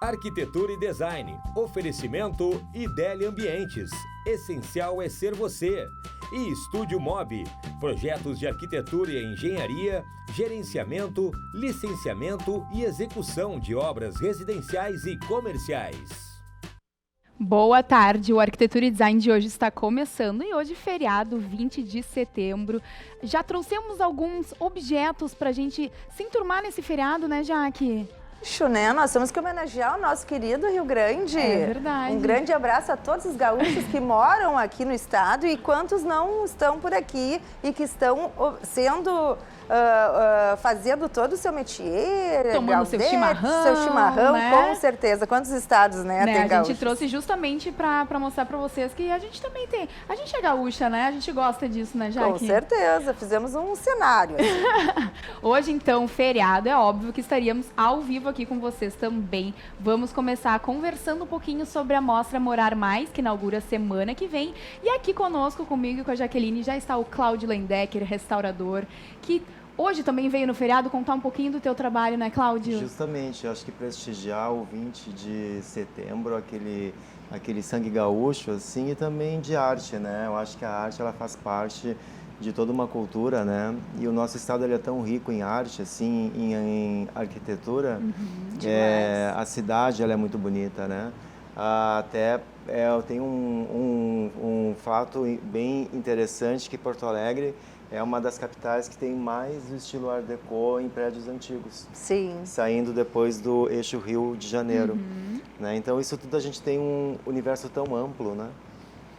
Arquitetura e Design. Oferecimento Idélia Ambientes. Essencial é ser você. E Estúdio Mob. Projetos de arquitetura e engenharia, gerenciamento, licenciamento e execução de obras residenciais e comerciais. Boa tarde, o Arquitetura e Design de hoje está começando e hoje feriado, 20 de setembro. Já trouxemos alguns objetos para a gente se enturmar nesse feriado, né, Jaque? Né? Nós temos que homenagear o nosso querido Rio Grande. É verdade. Um grande abraço a todos os gaúchos que moram aqui no estado e quantos não estão por aqui e que estão sendo... fazendo todo o seu métier, tomando seu chimarrão, né? Com certeza. Quantos estados, né, tem A gaúchos? gente trouxe justamente para mostrar para vocês que a gente também tem. A gente é gaúcha, né? A gente gosta disso, né, Jaque? Com certeza, fizemos um cenário. Assim. Hoje, então, feriado, é óbvio que estaríamos ao vivo aqui com vocês também. Vamos começar conversando um pouquinho sobre a mostra Morar Mais, que inaugura semana que vem. E aqui conosco, comigo e com a Jaqueline, já está o Cláudio Lendecker, restaurador, que hoje também veio no feriado contar um pouquinho do teu trabalho, né, Cláudio? Justamente, acho que prestigiar o 20 de setembro, aquele sangue gaúcho, assim, e também de arte, né? Eu acho que a arte, ela faz parte de toda uma cultura, né? E o nosso estado, ele é tão rico em arte, assim, em arquitetura. A cidade, ela é muito bonita, né? Eu tenho um fato bem interessante, que Porto Alegre é uma das capitais que tem mais o estilo Art Deco em prédios antigos. Sim. Saindo depois do eixo Rio de Janeiro. Né? Então, isso tudo a gente tem um universo tão amplo, né?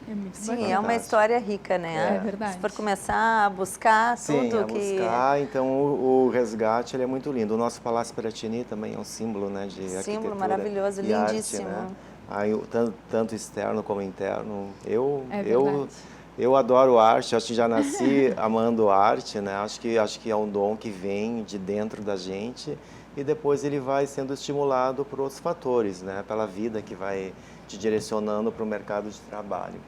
É muito Sim, bacana. é uma história rica, né? É verdade. Se for começar a buscar tudo que... buscar, então o resgate, ele é muito lindo. O nosso Palácio Piratini também é um símbolo, né, de arquitetura. Símbolo maravilhoso, e lindíssimo. Arte, né? Aí, tanto externo como interno. Verdade. Eu adoro arte, acho que já nasci amando arte, né? Acho que é um dom que vem de dentro da gente e depois ele vai sendo estimulado por outros fatores, né? Pela vida que vai te direcionando para o mercado de trabalho.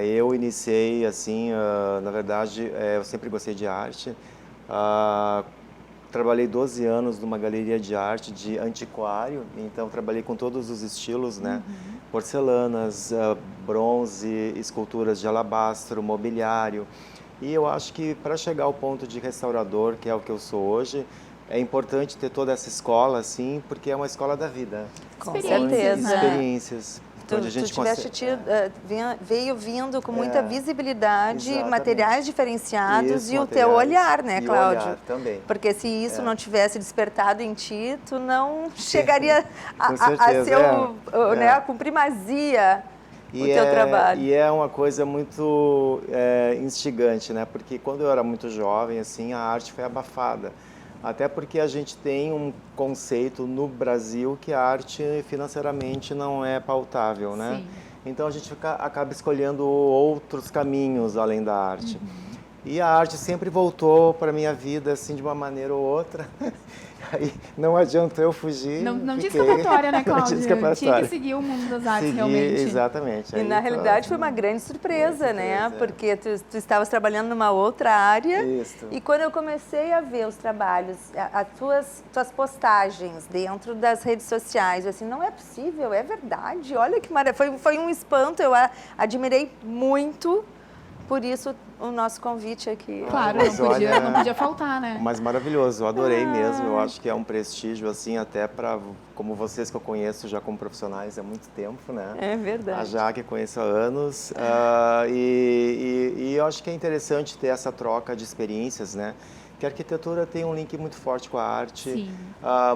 Eu iniciei assim, na verdade, eu sempre gostei de arte. Trabalhei 12 anos numa galeria de arte de antiquário, então trabalhei com todos os estilos, né? Porcelanas, bronze, esculturas de alabastro, mobiliário. E eu acho que para chegar ao ponto de restaurador, que é o que eu sou hoje, é importante ter toda essa escola, assim, porque é uma escola da vida. Com certeza. Experiências. Veio vindo com muita visibilidade, exatamente. Materiais diferenciados isso, e o teu olhar, né, Cláudio? O olhar também. Porque se isso não tivesse despertado em ti, tu não chegaria a ser com primazia o teu trabalho. E é uma coisa muito instigante, né? Porque quando eu era muito jovem, assim, a arte foi abafada. Até porque a gente tem um conceito no Brasil que a arte financeiramente não é pautável, né? Sim. Então a gente acaba escolhendo outros caminhos além da arte. E a arte sempre voltou para a minha vida, assim, de uma maneira ou outra. Aí não adiantou eu fugir. Não tinha escapatória, né, Cláudia? Tinha que seguir o mundo das artes, realmente. Exatamente. E na realidade foi uma grande surpresa, né? Porque tu estavas trabalhando numa outra área. Isso. E quando eu comecei a ver os trabalhos, as tuas postagens dentro das redes sociais, eu assim, não é possível, é verdade. Olha que maravilha. Foi um espanto, eu admirei muito. Por isso, o nosso convite aqui. Claro, não podia faltar, né? Mas maravilhoso, eu adorei mesmo. Eu acho que é um prestígio, assim, até para, como vocês que eu conheço já como profissionais há muito tempo, né? É verdade. A Jaque conheço há anos. E eu acho que é interessante ter essa troca de experiências, né? Que a arquitetura tem um link muito forte com a arte. Sim.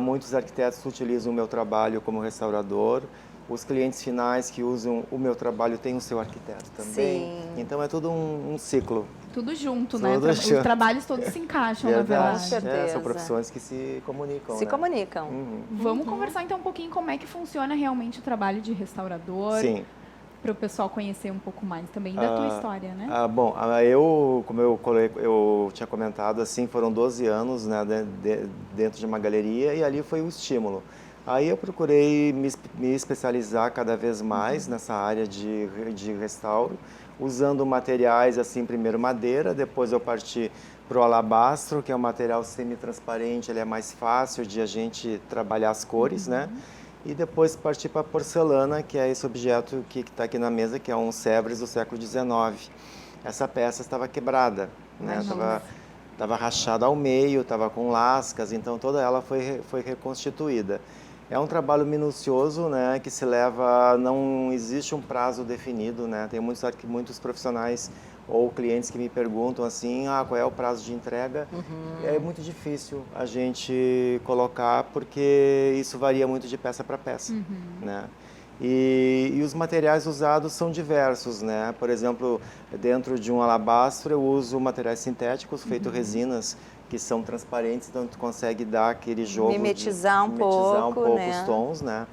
Muitos arquitetos utilizam o meu trabalho como restaurador. Os clientes finais que usam o meu trabalho têm o seu arquiteto também. Sim. Então é tudo um ciclo. Tudo junto, né? Tudo junto. Os trabalhos todos se encaixam, na verdade. Com certeza. São profissões que se comunicam. Se comunicam. Vamos conversar então um pouquinho como é que funciona realmente o trabalho de restaurador. Sim. Para o pessoal conhecer um pouco mais também da tua história, né? Como eu tinha comentado, assim, foram 12 anos, né, dentro de uma galeria e ali foi o estímulo. Aí eu procurei me especializar cada vez mais nessa área de restauro, usando materiais, assim, primeiro madeira, depois eu parti para o alabastro, que é um material semi-transparente, ele é mais fácil de a gente trabalhar as cores, né? e depois partir para a porcelana, que é esse objeto que está aqui na mesa, que é um Sèvres do século XIX. Essa peça estava quebrada, né? Estava rachada ao meio, estava com lascas, então toda ela foi reconstituída. É um trabalho minucioso, né, que se leva, não existe um prazo definido, né? Tem muitos profissionais ou clientes que me perguntam assim, qual é o prazo de entrega? É muito difícil a gente colocar, porque isso varia muito de peça para peça, né? E os materiais usados são diversos, né? Por exemplo, dentro de um alabastro eu uso materiais sintéticos, feito resinas, que são transparentes, então tu consegue dar aquele jogo mimetizar um pouco, os tons, né?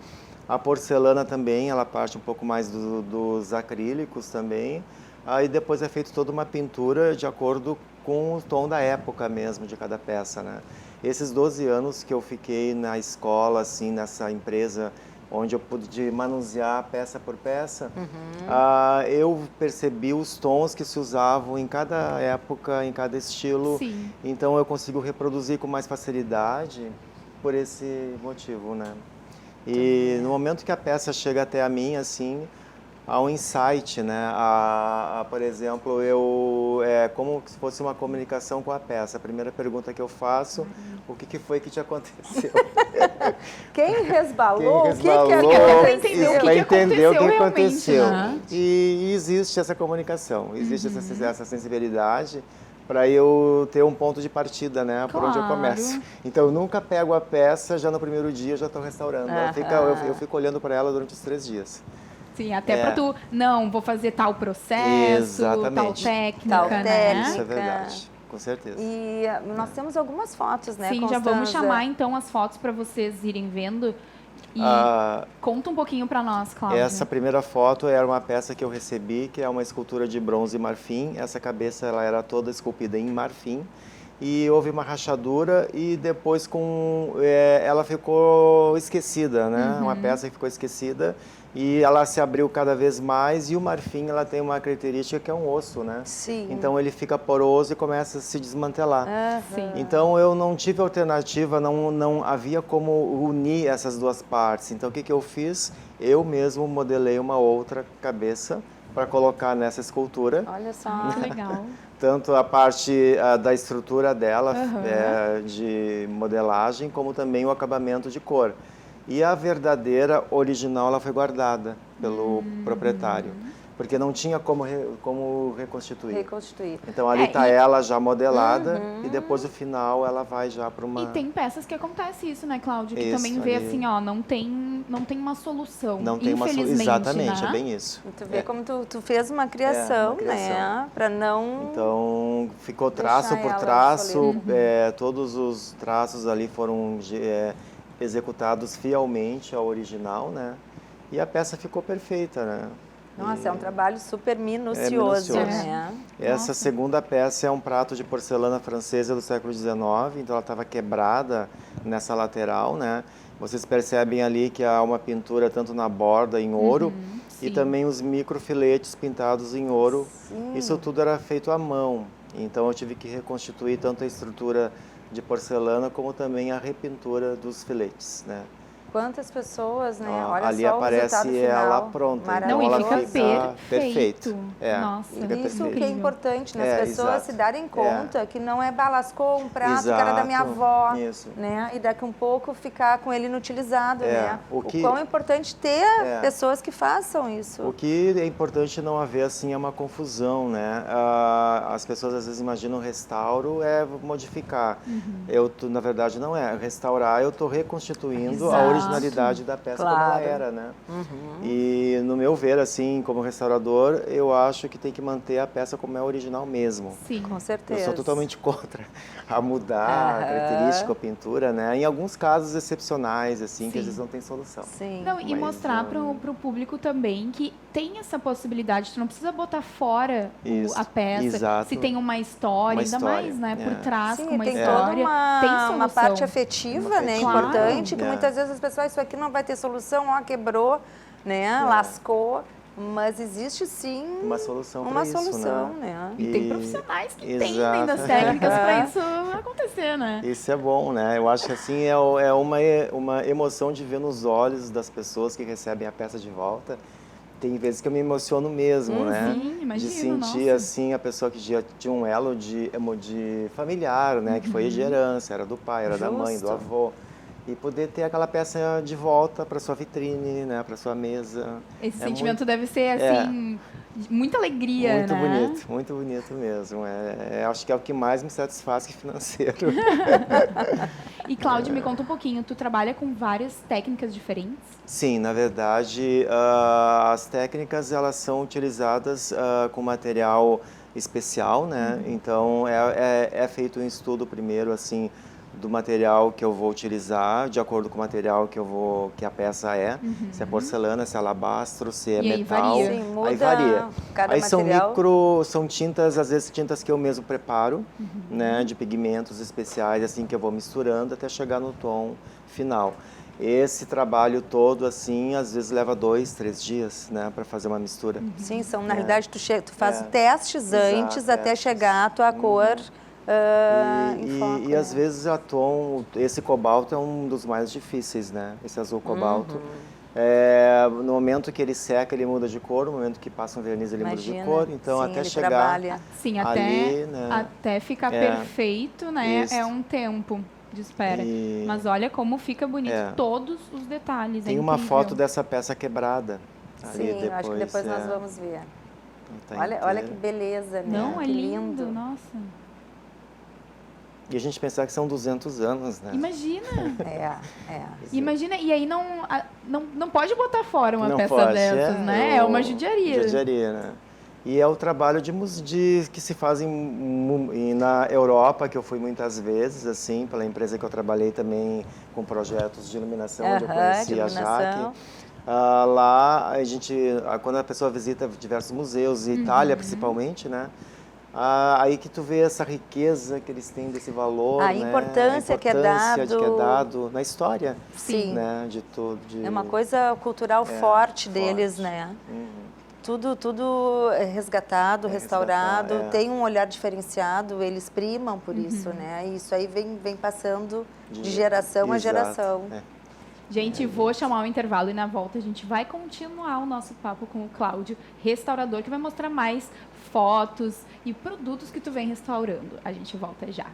A porcelana também, ela parte um pouco mais dos acrílicos também. Aí depois é feito toda uma pintura de acordo com o tom da época mesmo de cada peça, né? Esses 12 anos que eu fiquei na escola, assim, nessa empresa, onde eu pude manusear peça por peça, eu percebi os tons que se usavam em cada época, em cada estilo. Sim. Então eu consigo reproduzir com mais facilidade por esse motivo, né? E no momento que a peça chega até a mim, assim, há um insight, né? Por exemplo, é como se fosse uma comunicação com a peça. A primeira pergunta que eu faço, o que foi que te aconteceu? Quem resbalou? Quem O que resbalou? Entender o que entender o que aconteceu aconteceu. realmente, né? E existe essa comunicação, existe essa sensibilidade para eu ter um ponto de partida, né? Por onde eu Claro. começo. Então, eu nunca pego a peça, já no primeiro dia já estou restaurando. Eu fico olhando para ela durante os 3 dias. Sim, até para tu, não, vou fazer tal processo, tal Exatamente. técnica, Tal né? técnica. Isso é verdade, com certeza. E nós temos algumas fotos, né, Sim, já vamos Constanza? chamar então as fotos para vocês irem vendo. E conta um pouquinho para nós, Cláudia. Essa primeira foto era uma peça que eu recebi, que é uma escultura de bronze e marfim. Essa cabeça ela era toda esculpida em marfim. E houve uma rachadura e depois ela ficou esquecida, né? Uma peça que ficou esquecida e ela se abriu cada vez mais, e o marfim ela tem uma característica que é um osso, né? Sim. Então ele fica poroso e começa a se desmantelar. Sim. Então eu não tive alternativa, não havia como unir essas duas partes. Então o que eu fiz? Eu mesmo modelei uma outra cabeça para colocar nessa escultura. Olha só. Que legal. Tanto a parte da estrutura dela, de modelagem, como também o acabamento de cor. E a verdadeira original ela foi guardada pelo proprietário, porque não tinha como reconstituir. Então ali está ela já modelada e depois o final ela vai já para uma... E tem peças que acontece isso, né, Cláudia? Que Isso, também vê ali. assim, ó, não tem uma solução. Não tem uma solução. Infelizmente, Exatamente, né? é bem isso. Tu vê como tu fez uma criação, né? Para não... Então ficou traço deixar por ela traço, todos os traços ali foram executados fielmente ao original, né? E a peça ficou perfeita, né? Nossa, é um trabalho super minucioso, minucioso. né? Essa segunda peça é um prato de porcelana francesa do século XIX, então ela estava quebrada nessa lateral, né? Vocês percebem ali que há uma pintura tanto na borda em ouro e sim. também os microfiletes pintados em ouro. Sim. Isso tudo era feito à mão, então eu tive que reconstituir tanto a estrutura de porcelana como também a repintura dos filetes, né? Quantas pessoas, né? Ó, Olha ali só o aparece resultado final. ela pronta, Não, então e ela fica fica perfeito. É, Nossa, fica Isso perfeito. que é importante, né? As pessoas exato. se darem conta que não é balascou um prato que era da minha Exato, avó, isso. né? E daqui um pouco ficar com ele inutilizado, né? o que- quão é importante ter pessoas que façam isso. O que é importante não haver, assim, é uma confusão, né? As pessoas às vezes imaginam restauro é modificar. Na verdade, não é. Restaurar, eu estou reconstituindo a Exato. originalidade da peça como Claro. ela era, né? E, no meu ver, assim, como restaurador, eu acho que tem que manter a peça como é original mesmo. Sim. Com Eu certeza. sou totalmente contra a mudar a característica, a pintura, né? Em alguns casos excepcionais, assim, que às Sim. vezes não tem solução. Sim. Não, e Mas, mostrar pro público também que tem essa possibilidade, tu não precisa botar fora Isso, a peça, exato. se tem uma história, Uma ainda história, mais, né, por é. trás, Sim, com uma tem história, toda tem uma solução. parte afetiva, Uma né? afetiva, Importante, que é. muitas vezes as pessoas, isso aqui não vai ter solução, ó, quebrou, né? Lascou. mas existe sim uma solução uma para isso, solução, né? E tem profissionais que entendem Exato. das técnicas para isso acontecer, né? Isso é bom, né? Eu acho que assim é uma emoção de ver nos olhos das pessoas que recebem a peça de volta. Tem vezes que eu me emociono mesmo, né? Sim, imagino, de sentir nossa. assim a pessoa que já tinha um elo de familiar, né? Que foi de herança, era do pai, era da mãe, do Justo. avô. E poder ter aquela peça de volta para sua vitrine, né? Para sua mesa. Esse É sentimento deve ser, assim, muita alegria, muito né? muito bonito mesmo. Acho que é o que mais me satisfaz que financeiro. E, Cláudio, me conta um pouquinho, tu trabalha com várias técnicas diferentes? Sim, na verdade, as técnicas elas são utilizadas com material especial, né? Então é feito um estudo primeiro assim do material que eu vou utilizar, de acordo com o material que a peça é, se é porcelana, se é alabastro, se é E aí metal. varia? Sim, muda Aí varia. cada Aí material. são tintas, às vezes tintas que eu mesmo preparo, né, de pigmentos especiais, assim que eu vou misturando até chegar no tom final. Esse trabalho todo, assim, às vezes leva 2, 3 dias, né, para fazer uma mistura. Sim, na realidade tu faz É. testes antes Exato, até testes. chegar a tua cor em foco, E às né? vezes a tom, esse cobalto é um dos mais difíceis, né? Esse azul cobalto. No momento que ele seca, ele muda de cor, no momento que passa um verniz, ele muda de Imagina. cor. Então, Sim, até ele chegar trabalha. Sim, ali, né? até ficar É, perfeito, né? isso. É um tempo de espera. E- Mas olha como fica bonito É. todos os detalhes. Tem é uma incrível. foto dessa peça quebrada. Ali Sim, eu acho que depois nós é. vamos ver. Tá Olha que inteira. beleza, né? Não, é Que lindo, nossa. E a gente pensar que são 200 anos, né? Imagina, É. imagina, e aí não pode botar fora uma Não peça pode, dessas, né? É uma judiaria. Judiaria, né? E é o trabalho que se faz na Europa, que eu fui muitas vezes, assim, pela empresa que eu trabalhei também com projetos de iluminação, onde eu conheci a Jaque. Lá, quando a pessoa visita diversos museus, Itália principalmente, né? Aí que tu vê essa riqueza que eles têm desse valor, A né? importância que é dado. que é dado na história, Sim. né? De tudo. É uma coisa cultural forte deles, forte. né? Tudo é resgatado, restaurado, tem um olhar diferenciado, eles primam por isso, né? E isso aí vem passando de geração a Exato, geração. Gente, vou chamar o intervalo e na volta a gente vai continuar o nosso papo com o Cláudio, restaurador, que vai mostrar mais fotos e produtos que tu vem restaurando. A gente volta já.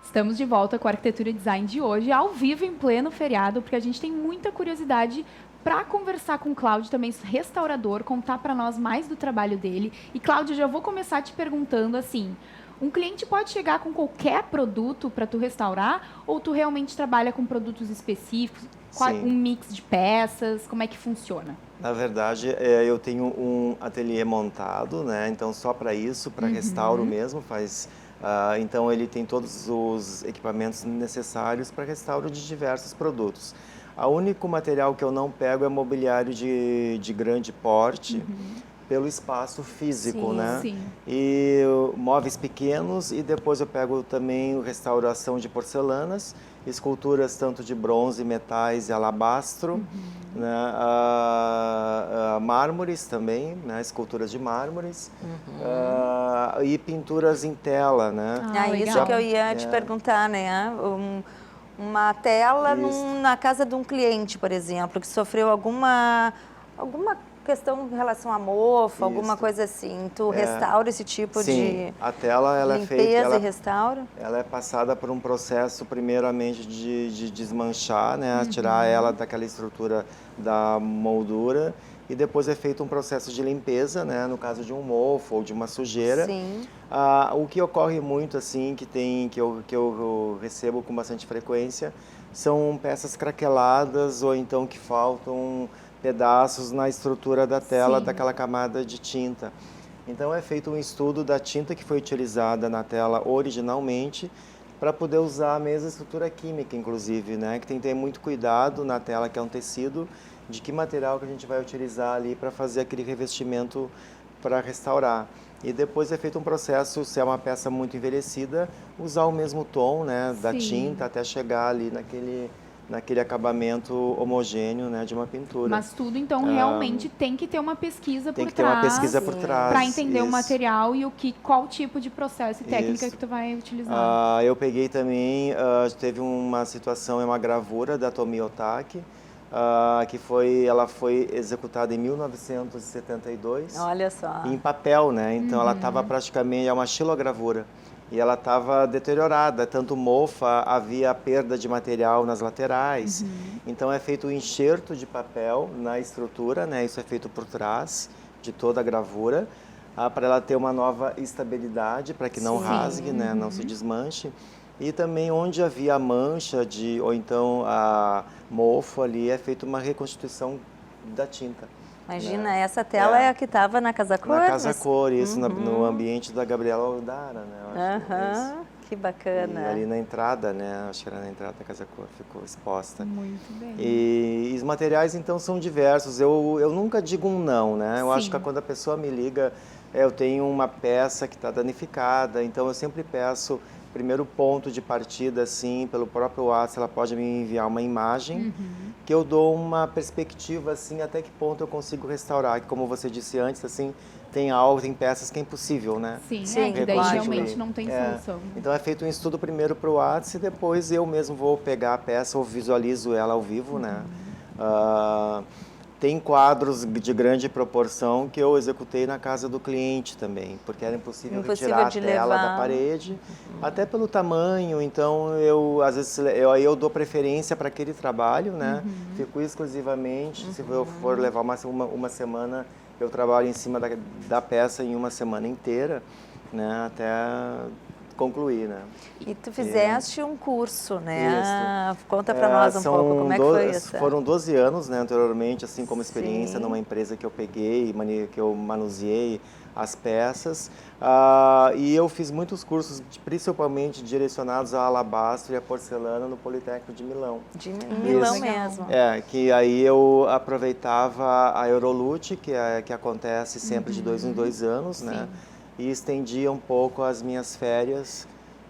Estamos de volta com a Arquitetura e Design de hoje, ao vivo, em pleno feriado, porque a gente tem muita curiosidade para conversar com o Cláudio, também restaurador, contar para nós mais do trabalho dele. E, Cláudio, já vou começar te perguntando assim, um cliente pode chegar com qualquer produto para tu restaurar ou tu realmente trabalha com produtos específicos, Sim. um mix de peças, como é que funciona? Na verdade, eu tenho um ateliê montado, né? Então, só para isso, para restauro mesmo, então, ele tem todos os equipamentos necessários para restauro de diversos produtos. O único material que eu não pego é mobiliário de grande porte, pelo espaço físico, Sim, né? sim. E móveis pequenos, e depois eu pego também restauração de porcelanas, esculturas tanto de bronze, metais e alabastro, né? Mármores também, né? Esculturas de mármores, e pinturas em tela, né? Isso que eu ia te perguntar, né? Uma tela na casa de um cliente, por exemplo, que sofreu alguma questão em relação a mofo, alguma coisa assim. Tu restaura esse tipo Sim, de a tela ela limpeza é feita, e restaura? ela é passada por um processo primeiramente de desmanchar, né, tirar ela daquela estrutura da moldura, e depois é feito um processo de limpeza, né, no caso de um mofo ou de uma sujeira. Sim. O que ocorre muito assim, que eu recebo com bastante frequência, são peças craqueladas ou então que faltam pedaços na estrutura da tela daquela camada de tinta. Então é feito um estudo da tinta que foi utilizada na tela originalmente para poder usar a mesma estrutura química, inclusive, né? Que tem que ter muito cuidado na tela, que é um tecido, de que material que a gente vai utilizar ali para fazer aquele revestimento para restaurar. E depois é feito um processo, se é uma peça muito envelhecida, usar o mesmo tom, né, da Sim. tinta até chegar ali naquele acabamento homogêneo, né, de uma pintura. Mas tudo, então, realmente tem que ter uma pesquisa Tem por que ter uma trás. pesquisa por trás. Para entender o isso. material e qual tipo de processo e técnica Isso. que tu vai utilizar. Eu peguei também, teve uma situação, é uma gravura da Tomi Otaki, que ela foi executada em 1972. Olha só. Em papel, né? Então ela estava praticamente, é uma xilogravura. E ela estava deteriorada, tanto mofa, havia perda de material nas laterais. Então é feito o enxerto de papel na estrutura, né? Isso é feito por trás de toda a gravura, para ela ter uma nova estabilidade, para que não rasgue, né? Não se desmanche. E também onde havia mancha ou então a mofo ali, é feita uma reconstituição da tinta. Imagina, essa tela é a que estava na Casa Cor? Na Casa Cor, isso, no ambiente da Gabriela Aldara, né? Eu acho, isso. Que bacana. E ali na entrada, né? Acho que era na entrada da Casa Cor, ficou exposta. Muito bem. E os materiais, então, são diversos. Eu nunca digo um não, né? Eu acho Sim. que quando a pessoa me liga, eu tenho uma peça que está danificada, então eu sempre peço, primeiro ponto de partida, assim, pelo próprio WhatsApp, ela pode me enviar uma imagem, que eu dou uma perspectiva, assim, até que ponto eu consigo restaurar. Que, como você disse antes, assim, tem peças que é impossível, né? Sim, Sim, que daí reconstruir. realmente não tem solução. Então é feito um estudo primeiro para o WhatsApp e depois eu mesmo vou pegar a peça ou visualizo ela ao vivo, né? Tem quadros de grande proporção que eu executei na casa do cliente também, porque era impossível retirar a de tela levar. da parede, até pelo tamanho. Então eu às vezes eu dou preferência para aquele trabalho, né? Fico exclusivamente, se eu for levar uma semana, eu trabalho em cima da peça em uma semana inteira, né? Até concluir, né? E tu fizeste um curso, né? Isso. Conta para nós um pouco como é que foi isso. Foram 12 anos, né, anteriormente, assim, como experiência Sim. numa empresa que eu peguei, que eu manuseei as peças. E eu fiz muitos cursos, principalmente direcionados a alabastro e a porcelana no Politécnico de Milão. De Milão Isso. mesmo. Que aí eu aproveitava a Eurolute, que acontece sempre de 2 em 2 anos, né? E estendia um pouco as minhas férias.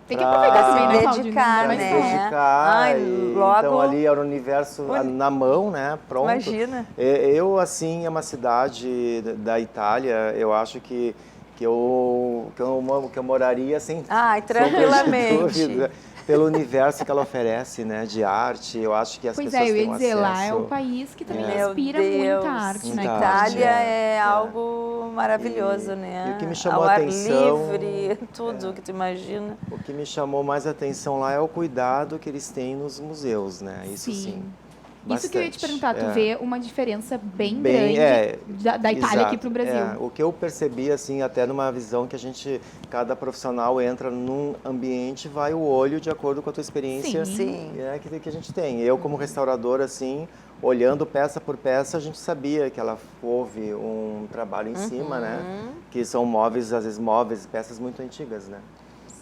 Tem que aproveitar também, né, Claudio? dedicar, Não é Para mais né? se fácil. dedicar. Ai, logo- Então ali era o universo na mão, né? Pronto. Imagina. Eu, assim, é uma cidade da Itália, eu acho que eu moraria sem Ai, sombra de tranquilamente. dúvida, pelo universo que ela oferece, né? De arte, eu acho que as Pois pessoas é, eu têm ia dizer, lá é acesso. um país que também Meu inspira Deus. muita arte, né? Muita Claudio? arte, Itália é. é algo maravilhoso, né? E o que me chamou Ao a ar atenção- livre, tudo que tu imagina. O que me chamou mais a atenção lá é o cuidado que eles têm nos museus, né? Isso Sim. sim. Isso que eu ia te bastante. perguntar, tu vê uma diferença bem Bem, grande da Itália exato. aqui pro Brasil. O que eu percebi, assim, até numa visão que cada profissional entra num ambiente, vai o olho de acordo com a tua experiência Sim. que a gente tem. Eu, como restaurador, assim, olhando peça por peça, a gente sabia que houve um trabalho em cima, né? Que são móveis, às vezes peças muito antigas, né?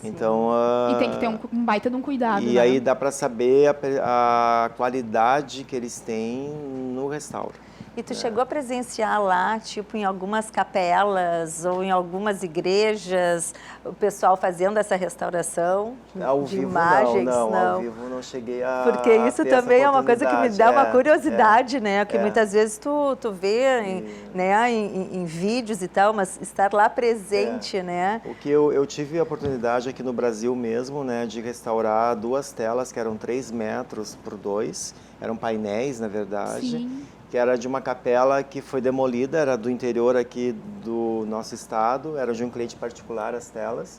Então, E tem que ter um baita de um cuidado, e né? aí dá para saber a qualidade que eles têm no restauro. E tu chegou a presenciar lá, tipo, em algumas capelas ou em algumas igrejas, o pessoal fazendo essa restauração Ao de vivo imagens? não, ao vivo não cheguei a Porque isso ter também essa é uma coisa que me dá uma oportunidade. curiosidade, né? Que é. muitas vezes tu vê em vídeos e tal, mas estar lá presente, né? O que eu tive a oportunidade aqui no Brasil mesmo, né, de restaurar 2 telas que eram 3 metros por 2, eram painéis, na verdade. Sim. Que era de uma capela que foi demolida, era do interior aqui do nosso estado, era de um cliente particular as telas.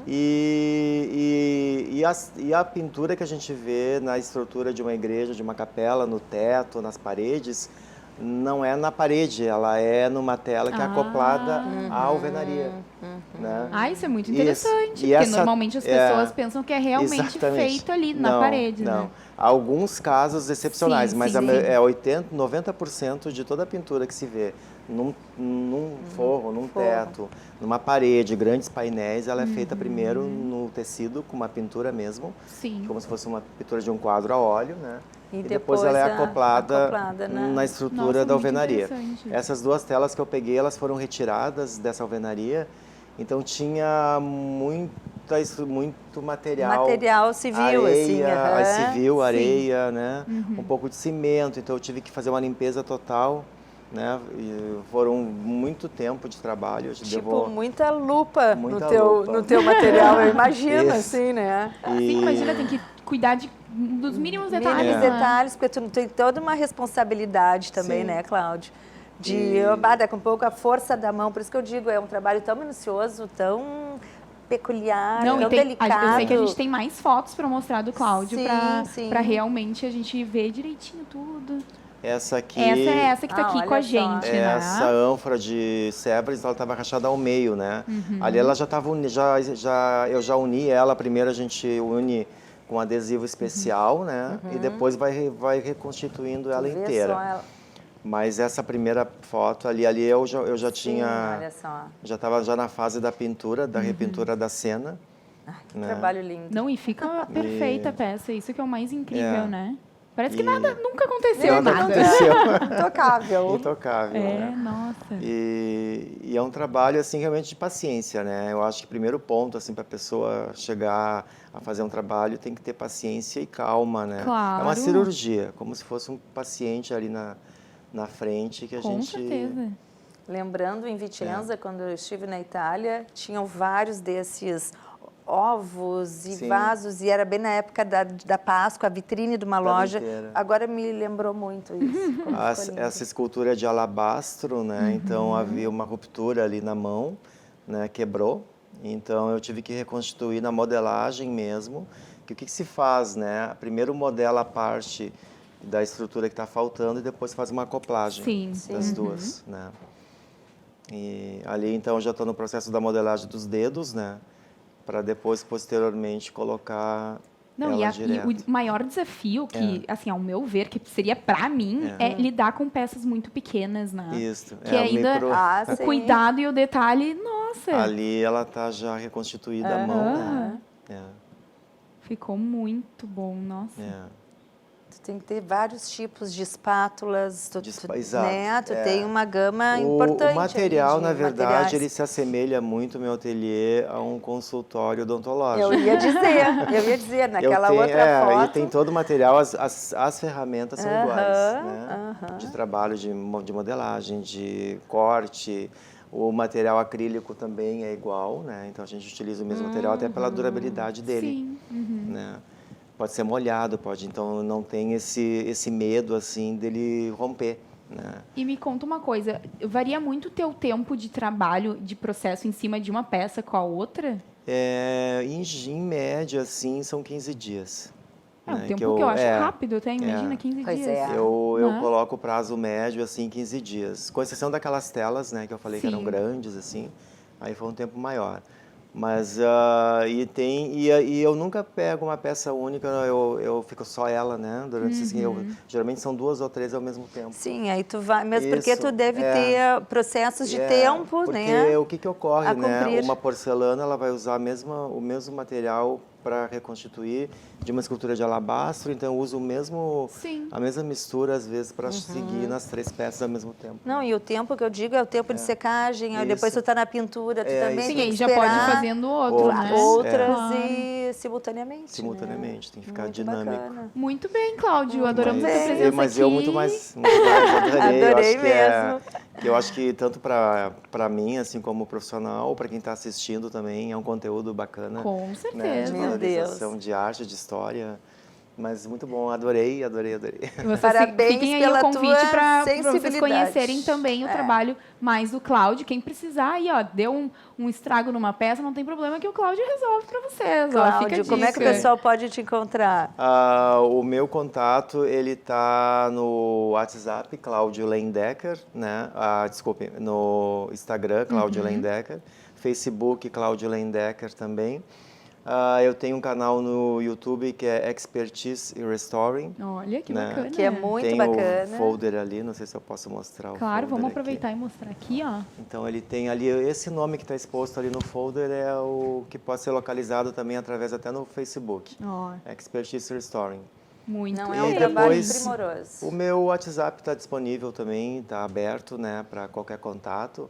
E a pintura que a gente vê na estrutura de uma igreja, de uma capela, no teto, nas paredes, não é na parede, ela é numa tela que é acoplada à alvenaria. Né? Isso é muito Isso. interessante, E porque essa- normalmente as pessoas pensam que é realmente Exatamente. feito ali na parede, não. né? Há alguns casos excepcionais, Sim, mas sim, sim. 90% de toda a pintura que se vê num forro, num teto, numa parede, grandes painéis, ela é feita primeiro no tecido, com uma pintura mesmo, Sim. como se fosse uma pintura de um quadro a óleo, né? E depois ela é acoplada né? na estrutura Nossa, da muito alvenaria. interessante. Essas 2 telas que eu peguei, elas foram retiradas dessa alvenaria Então tinha muito material. Material civil, assim. Areia, civil, Sim. areia, né? Um pouco de cimento, então eu tive que fazer uma limpeza total, né? E foram muito tempo de trabalho. Tipo, muita lupa, Muita no lupa. teu material, eu imagino, Isso. assim, né? Sim, imagina, tem que cuidar dos mínimos detalhes. Mínimos né? detalhes, porque tu tem toda uma responsabilidade também, Sim. né, Cláudio? E- Com um pouco a força da mão, por isso que eu digo, é um trabalho tão minucioso, tão peculiar, Não, tão e tem, delicado. eu sei que a gente tem mais fotos para mostrar do Cláudio, Sim, sim. para realmente a gente ver direitinho tudo. Essa aqui, Essa é essa que tá aqui olha com a só. gente, essa né? ânfora de Sèvres, ela estava rachada ao meio, né? Ali ela já estava, eu já uni ela. Primeiro a gente une com adesivo especial, né? E depois vai reconstituindo ela Tu vê inteira. só ela. Mas essa primeira foto ali eu já Sim, tinha, olha só. já estava já na fase da pintura, da repintura da cena. Que né? trabalho lindo. Não, e fica perfeita a peça, isso que é o mais incrível, É. né? Parece que E- nada, nunca aconteceu Nada nada. aconteceu. Intocável. Intocável, É, né? nossa. E é um trabalho assim realmente de paciência, né? Eu acho que o primeiro ponto assim para a pessoa chegar a fazer um trabalho tem que ter paciência e calma, né? Claro. É uma cirurgia, como se fosse um paciente ali na frente que a Com gente certeza. Lembrando, em Vicenza, quando eu estive na Itália, tinham vários desses ovos e Sim. vasos, e era bem na época da Páscoa, a vitrine de uma loja. inteira. Agora me lembrou muito isso. Como ficou lindo. Essa escultura é de alabastro, né? Então havia uma ruptura ali na mão, né? Quebrou. Então eu tive que reconstituir na modelagem mesmo. Que o que se faz, né? Primeiro modela a parte da estrutura que está faltando e depois faz uma acoplagem Sim. das duas, né? E ali então eu já estou no processo da modelagem dos dedos, né? Para depois posteriormente colocar Não, ela e direto. o maior desafio que, assim, ao meu ver, que seria pra mim, é lidar com peças muito pequenas, né? Isso. Que ainda o sim. cuidado e o detalhe, nossa, Ali ela tá já reconstituída a mão, né? ficou muito bom, nossa. Tu tem que ter vários tipos de espátulas, Exato, né? Tu tem uma gama importante. O ali material, de na verdade, materiais. ele se assemelha muito, meu ateliê, a um consultório odontológico. Eu ia dizer, naquela Eu tenho- outra foto. E tem todo o material, as ferramentas são iguais, né? De trabalho de modelagem, de corte, o material acrílico também é igual, né? Então a gente utiliza o mesmo material até pela durabilidade dele, Sim. né? Pode ser molhado, então não tem esse medo assim dele romper, né? E me conta uma coisa, varia muito o teu tempo de trabalho, de processo em cima de uma peça com a outra? Em média, assim, são 15 dias. É um né, tempo que eu acho rápido, até imagina 15 Pois dias. é. Eu Né? coloco o prazo médio, assim, 15 dias. Com exceção daquelas telas, né, que eu falei que eram Sim. grandes, assim, aí foi um tempo maior. Mas, e eu nunca pego uma peça única, eu fico só ela, né, durante, assim, geralmente são 2 ou 3 ao mesmo tempo. Sim, aí tu vai, mesmo porque Isso, tu deve ter processos de tempo, porque né? o que ocorre, a né? cumprir. Uma porcelana, ela vai usar o mesmo material para reconstituir de uma escultura de alabastro, então eu uso Sim. a mesma mistura, às vezes, para seguir nas 3 peças ao mesmo tempo. Não, e o tempo que eu digo é o tempo de secagem, aí Isso. depois tu tá na pintura, tu também isso. Sim, tem aí que já pode ir esperar fazendo outro, né? outras Claro. e simultaneamente. Simultaneamente, tem que ficar Muito dinâmico. bacana. Muito bem, Cláudio. Adoramos a tua bem. presença Mas aqui. eu muito mais adorei. Adorei Eu acho que tanto para mim, assim, como profissional, para quem está assistindo também, é um conteúdo bacana. Com Né, de certeza. Meu valorização de arte, de história. Mas muito bom, adorei. Vocês Parabéns fiquem aí pela o convite tua para vocês sensibilidade. conhecerem também o trabalho mais do Cláudio. Quem precisar, aí, ó, deu um estrago numa peça, não tem problema que o Cláudio resolve para vocês. Ó, fica a Cláudio, como é que o dica. pessoal pode te encontrar? O meu contato, ele tá no WhatsApp, Cláudio Lendecker, né? Desculpe, no Instagram, Cláudio Lendecker. Facebook, Cláudio Lendecker também. Eu tenho um canal no YouTube que é Expertise e Restoring. Olha, que né? bacana. Que é muito Tem bacana. o folder ali, não sei se eu posso mostrar o Claro, folder vamos aqui. aproveitar e mostrar aqui, ó. Então ele tem ali, esse nome que está exposto ali no folder é o que pode ser localizado também através até no Facebook. Ó, Expertise Restoring. muito Não bem. é um E trabalho depois, primoroso. O meu WhatsApp está disponível também, está aberto, né, para qualquer contato.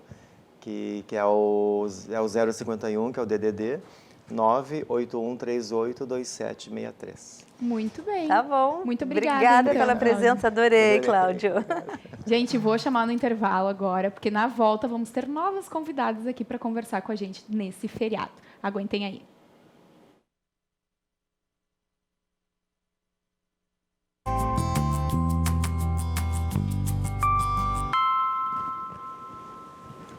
que é o 051, que é o DDD, 981382763. Muito bem. Tá bom. Muito obrigada. Obrigada então, pela presença, adorei, Cláudio. Gente, vou chamar no intervalo agora, porque na volta vamos ter novas convidadas aqui para conversar com a gente nesse feriado. Aguentem aí.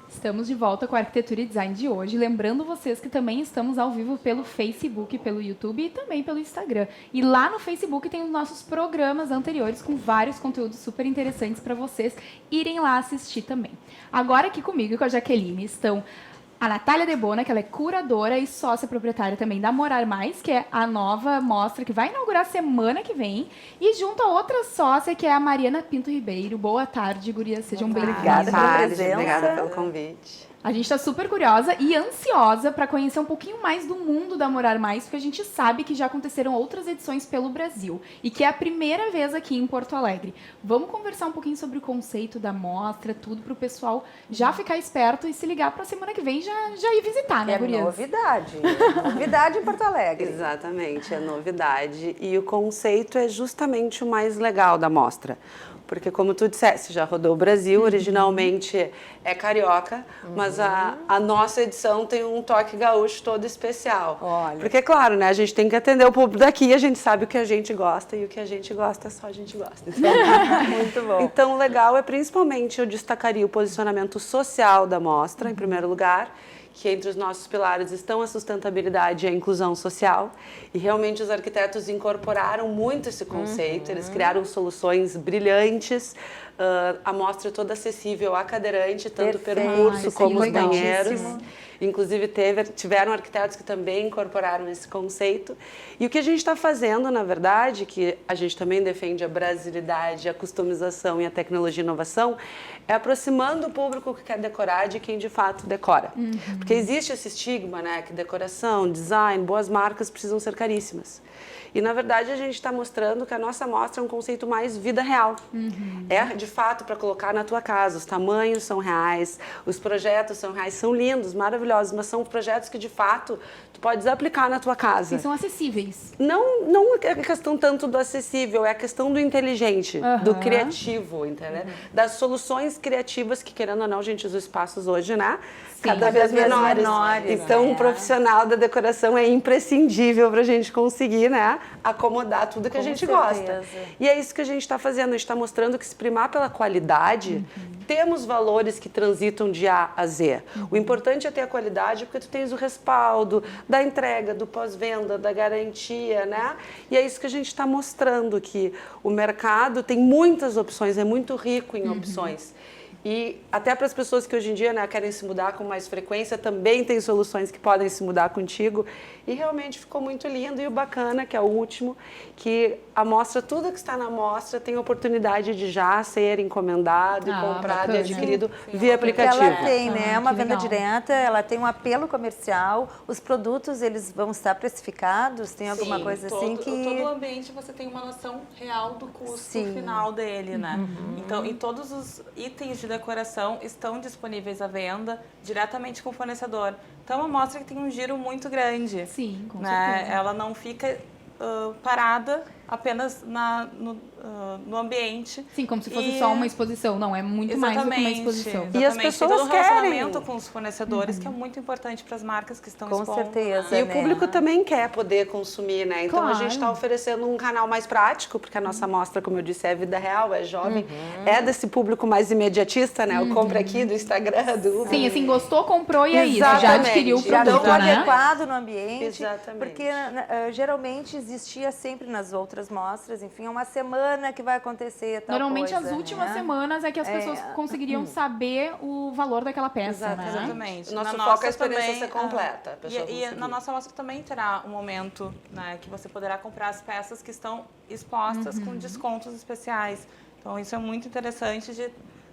Estamos de volta com a Arquitetura e Design de hoje. Lembrando vocês que também estamos ao vivo pelo Facebook, pelo YouTube e também pelo Instagram. E lá no Facebook tem os nossos programas anteriores com vários conteúdos super interessantes para vocês irem lá assistir também. Agora aqui comigo e com a Jaqueline estão a Natália Debona, que ela é curadora e sócia proprietária também da Morar Mais, que é a nova mostra que vai inaugurar semana que vem. E junto a outra sócia, que é a Mariana Pinto Ribeiro. Boa tarde, gurias. Sejam bem-vindas. Obrigada pela presença. Obrigada pelo convite. A gente está super curiosa e ansiosa para conhecer um pouquinho mais do mundo da Morar Mais, porque a gente sabe que já aconteceram outras edições pelo Brasil e que é a primeira vez aqui em Porto Alegre. Vamos conversar um pouquinho sobre o conceito da mostra, tudo para o pessoal já ficar esperto e se ligar para a semana que vem já ir visitar, né, gurias? É novidade. Novidade em Porto Alegre. Exatamente, é novidade. E o conceito é justamente o mais legal da mostra. Porque, como tu disseste, já rodou o Brasil, originalmente é carioca, mas a nossa edição tem um toque gaúcho todo especial. Olha. Porque, claro, né, a gente tem que atender o público daqui, a gente sabe o que a gente gosta e o que a gente gosta só a gente gosta. Muito bom. Então, o legal é, principalmente, eu destacaria o posicionamento social da mostra, em primeiro lugar, que entre os nossos pilares estão a sustentabilidade e a inclusão social. E realmente os arquitetos incorporaram muito esse conceito, eles criaram soluções brilhantes, a mostra é toda acessível a cadeirante, tanto o percurso como os banheiros. Inclusive, tiveram arquitetos que também incorporaram esse conceito. E o que a gente está fazendo, na verdade, que a gente também defende a brasilidade, a customização e a tecnologia e inovação, é aproximando o público que quer decorar de quem de fato decora. Porque existe esse estigma, né, que decoração, design, boas marcas precisam ser caríssimas. E, na verdade, a gente está mostrando que a nossa mostra é um conceito mais vida real. É, de fato, para colocar na tua casa. Os tamanhos são reais, os projetos são reais, são lindos, maravilhosos, mas são projetos que, de fato, tu podes aplicar na tua casa. E são acessíveis. Não é a questão tanto do acessível, é a questão do inteligente, do criativo, entendeu? Das soluções criativas que, querendo ou não, gente, os espaços hoje, né? Cada vez menores. Então, um profissional da decoração é imprescindível para a gente conseguir, né, acomodar tudo que a gente gosta. E é isso que a gente está fazendo. A gente está mostrando que, se primar pela qualidade, temos valores que transitam de A a Z. O importante é ter a qualidade, porque tu tens o respaldo da entrega, do pós-venda, da garantia, né? E é isso que a gente está mostrando, que o mercado tem muitas opções, é muito rico em opções. E até para as pessoas que hoje em dia, né, querem se mudar com mais frequência, também tem soluções que podem se mudar contigo. E realmente ficou muito lindo. E o bacana, que é o último, que a mostra, tudo que está na mostra tem oportunidade de já ser encomendado e comprado e adquirido via aplicativo. Ela tem, né, uma venda direta, ela tem um apelo comercial, os produtos, eles vão estar precificados, tem alguma coisa assim que... Todo o ambiente você tem uma noção real do custo final dele, né? Então, e todos os itens de decoração estão disponíveis à venda diretamente com o fornecedor. Então, é uma mostra que tem um giro muito grande. Sim, com né? certeza. Ela não fica parada apenas no ambiente. Sim, como se fosse só uma exposição. Não, é muito mais do que uma exposição. E as pessoas tem todo querem. um relacionamento com os fornecedores, que é muito importante para as marcas que estão expondo. Com certeza, E o público também quer poder consumir, né? Então, a gente está oferecendo um canal mais prático, porque a nossa mostra, como eu disse, é vida real, é jovem, é desse público mais imediatista, né? O compra aqui do Instagram, do Uber. Sim, assim, gostou, comprou e é isso. Já adquiriu o já produto, tão né? adequado no ambiente. Exatamente. Porque geralmente existia sempre nas outras mostras, enfim, é uma semana que vai acontecer tal Normalmente coisa, as últimas né? semanas é que as pessoas conseguiriam saber o valor daquela peça, né? Exatamente. O nosso Na foco nossa é a experiência também, ser completa. a pessoa E conseguir. na nossa mostra também terá um momento, né, que você poderá comprar as peças que estão expostas com descontos especiais. Então, isso é muito interessante de,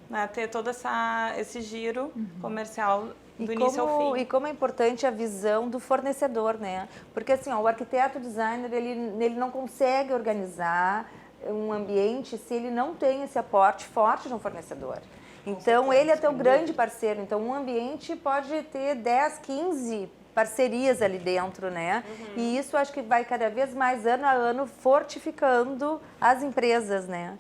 né, ter todo esse giro comercial do início ao fim. E como é importante a visão do fornecedor, né? Porque assim, ó, o arquiteto designer, ele não consegue organizar um ambiente se ele não tem esse aporte forte de um fornecedor. Então, ele é teu grande parceiro. Então, um ambiente pode ter 10, 15 parcerias ali dentro, né? E isso acho que vai cada vez mais, ano a ano, fortificando as empresas, né?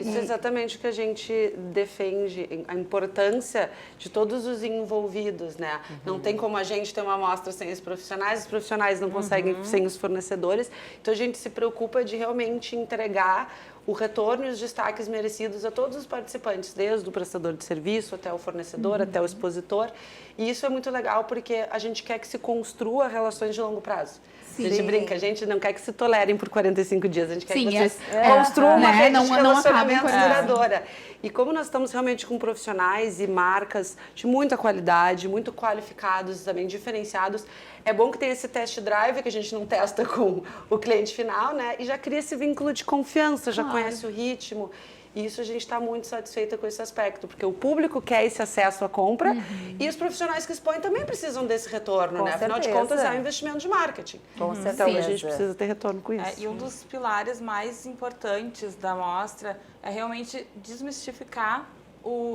Isso é exatamente o que a gente defende, a importância de todos os envolvidos, né? Não tem como a gente ter uma amostra sem os profissionais não conseguem sem os fornecedores. Então, a gente se preocupa de realmente entregar o retorno e os destaques merecidos a todos os participantes, desde o prestador de serviço até o fornecedor, até o expositor. E isso é muito legal porque a gente quer que se construa relações de longo prazo. A gente brinca, a gente não quer que se tolerem por 45 dias, a gente quer que vocês construam uma rede de relacionamento duradoura. E como nós estamos realmente com profissionais e marcas de muita qualidade, muito qualificados, também diferenciados, é bom que tenha esse test drive que a gente não testa com o cliente final, né? E já cria esse vínculo de confiança, já conhece o ritmo. E isso a gente está muito satisfeita com esse aspecto, porque o público quer esse acesso à compra e os profissionais que expõem também precisam desse retorno, né? Afinal de contas, é um investimento de marketing. Com certeza. Então, a gente precisa ter retorno com isso. E um dos pilares mais importantes da mostra é realmente desmistificar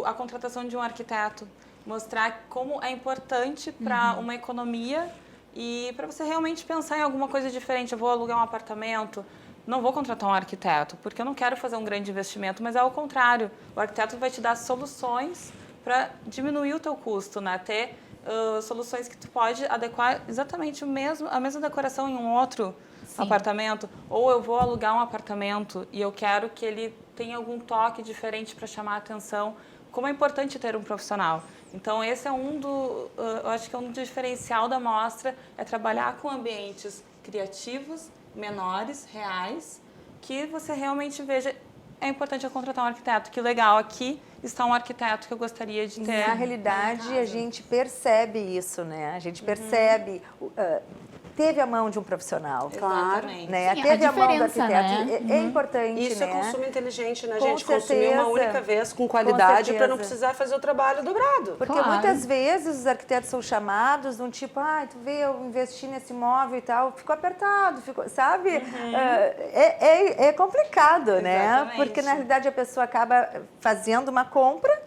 a contratação de um arquiteto, mostrar como é importante para uma economia e para você realmente pensar em alguma coisa diferente. Eu vou alugar um apartamento, não vou contratar um arquiteto, porque eu não quero fazer um grande investimento, mas é ao contrário. O arquiteto vai te dar soluções para diminuir o teu custo, né? Ter soluções que tu pode adequar exatamente a mesma decoração em um outro apartamento. Ou eu vou alugar um apartamento e eu quero que ele tenha algum toque diferente para chamar a atenção. Como é importante ter um profissional. Então, esse é eu acho que é um diferencial da mostra, é trabalhar com ambientes criativos, menores, reais, que você realmente veja, é importante eu contratar um arquiteto. Que legal, aqui está um arquiteto que eu gostaria de ter. Na realidade, a gente percebe isso, né? A gente percebe... teve a mão de um profissional. Claro. Né? Sim, teve a a mão do diferença, arquiteto. né? É importante, Isso né? é consumo inteligente, né, Com gente? Consumir uma certeza. única vez, com qualidade, para não certeza. precisar fazer o trabalho dobrado. Porque Claro. muitas vezes os arquitetos são chamados de um tipo, tu vê, eu investi nesse imóvel e tal, ficou apertado, sabe? É complicado, né? Exatamente. Porque na realidade a pessoa acaba fazendo uma compra,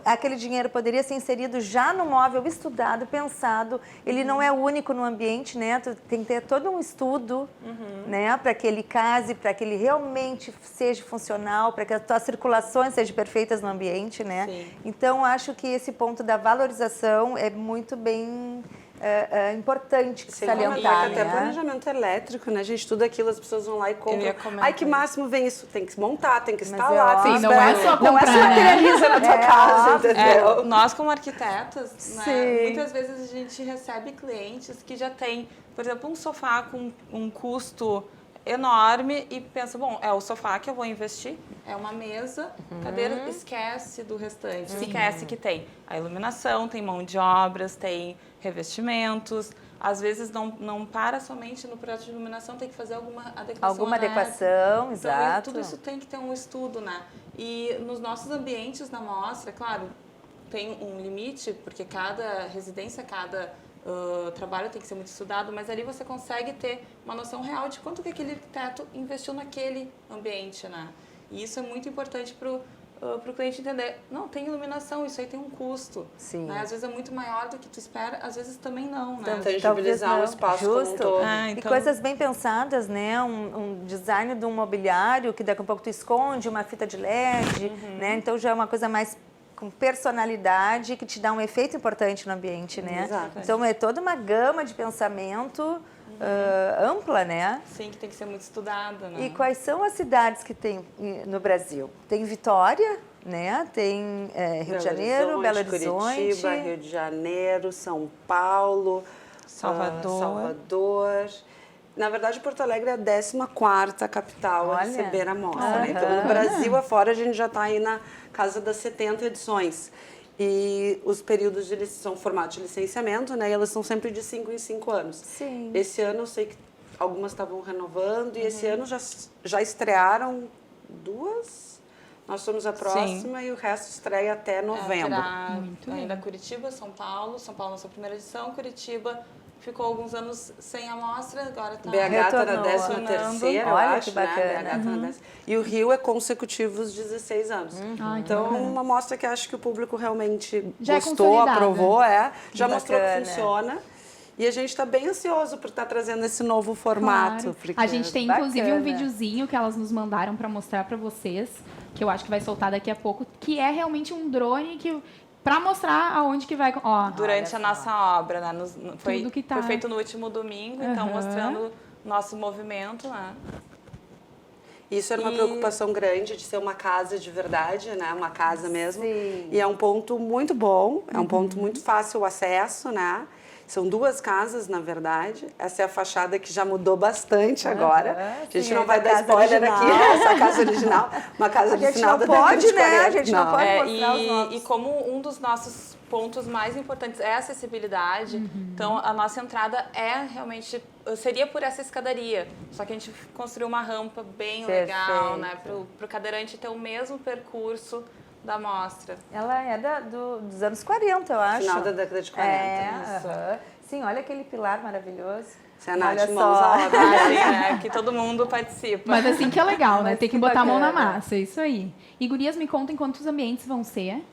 aquele dinheiro poderia ser inserido já no móvel estudado, pensado. Ele não é único no ambiente, né? Tu tem que ter todo um estudo, né? Para que ele case, para que ele realmente seja funcional, para que as tuas circulações sejam perfeitas no ambiente, né? Sim. Então, acho que esse ponto da valorização é muito bem importante que se Sem comentar salientar, que até né? planejamento elétrico, né, gente? Tudo aquilo, as pessoas vão lá e Eu compram. ia comentar Ai, que máximo vem isso? Tem que montar, tem que Mas instalar. é tem que óbvio. Sim, não é só não é comprar, só né? materializa na tua casa, entendeu? Nós, como arquitetas, né, Sim. muitas vezes a gente recebe clientes que já têm, por exemplo, um sofá com um custo enorme e pensa, bom, é o sofá que eu vou investir, é uma mesa, cadeira, esquece do restante, esquece que tem a iluminação, tem mão de obras, tem revestimentos, às vezes não para somente no projeto de iluminação, tem que fazer alguma adequação. Alguma elétrica. adequação, Então, exato. tudo isso tem que ter um estudo, né? E nos nossos ambientes na mostra, claro, tem um limite, porque cada residência, cada trabalho tem que ser muito estudado, mas ali você consegue ter uma noção real de quanto que aquele arquiteto investiu naquele ambiente, né? E isso é muito importante para o cliente entender. Não, tem iluminação, isso aí tem um custo. Sim. Né? Às vezes é muito maior do que tu espera, às vezes também não, né? Então, tangibilizar o espaço como um Justo. todo. E coisas bem pensadas, né? Um design de um mobiliário que daqui a pouco tu esconde uma fita de LED, né? Então já é uma coisa mais com personalidade que te dá um efeito importante no ambiente, né? Exato. Então é toda uma gama de pensamento ampla, né? Sim, que tem que ser muito estudado, né? E quais são as cidades que tem no Brasil? Tem Vitória, né? Tem Rio de Janeiro, Belo Horizonte. Curitiba, Rio de Janeiro, São Paulo, Salvador. Na verdade, Porto Alegre é a 14ª capital a receber a mostra. Né? Então, no Brasil afora, a gente já está aí na casa das 70 edições. E os períodos são formato de licenciamento, né? E elas são sempre de 5 em 5 anos. Sim. Esse ano eu sei que algumas estavam renovando e esse ano já estrearam 2. Nós somos a próxima e o resto estreia até novembro. Ainda Curitiba, São Paulo. São Paulo, nossa primeira edição. Curitiba, ficou alguns anos sem a mostra, agora está BH está na Retornou. 13ª, eu Olha acho, que bacana. né? BH tá na 10ª. E o Rio é consecutivos 16 anos. Ai, que Então, bacana. uma mostra que acho que o público realmente Já é gostou, consolidada. aprovou, já mostrou que bacana. funciona. E a gente está bem ansioso por estar trazendo esse novo formato. Claro. Porque A gente tem inclusive um bacana. videozinho que elas nos mandaram para mostrar para vocês, que eu acho que vai soltar daqui a pouco, que é realmente um drone que para mostrar aonde que vai, ó. durante a nossa obra, né? Foi Tudo que tá- foi feito no último domingo, então Aham. mostrando nosso movimento, né? Isso era uma E- preocupação grande de ser uma casa de verdade, né? Uma casa mesmo. Sim. E é um ponto muito bom, é um ponto muito fácil o acesso, né? São 2 casas, na verdade. Essa é a fachada que já mudou bastante agora. A gente sim, não é vai da dar casa spoiler original. aqui, essa casa original, uma casa A de gente final não da pode, década de né? 40. A gente não pode. mostrar os E novos. como um dos nossos pontos mais importantes é a acessibilidade, então a nossa entrada realmente seria por essa escadaria, só que a gente construiu uma rampa bem legal, né, para o cadeirante ter o mesmo percurso da mostra. Ela é dos anos 40, eu acho. Final da década de 40. É, aham. Sim, olha aquele pilar maravilhoso. Se a Nath Olha mãos só. à obra. Assim, né, que todo mundo participa. Mas assim que é legal, né? Mas Tem que que botar a mão na bacana. massa, isso aí. E gurias, me contem quantos ambientes vão ser.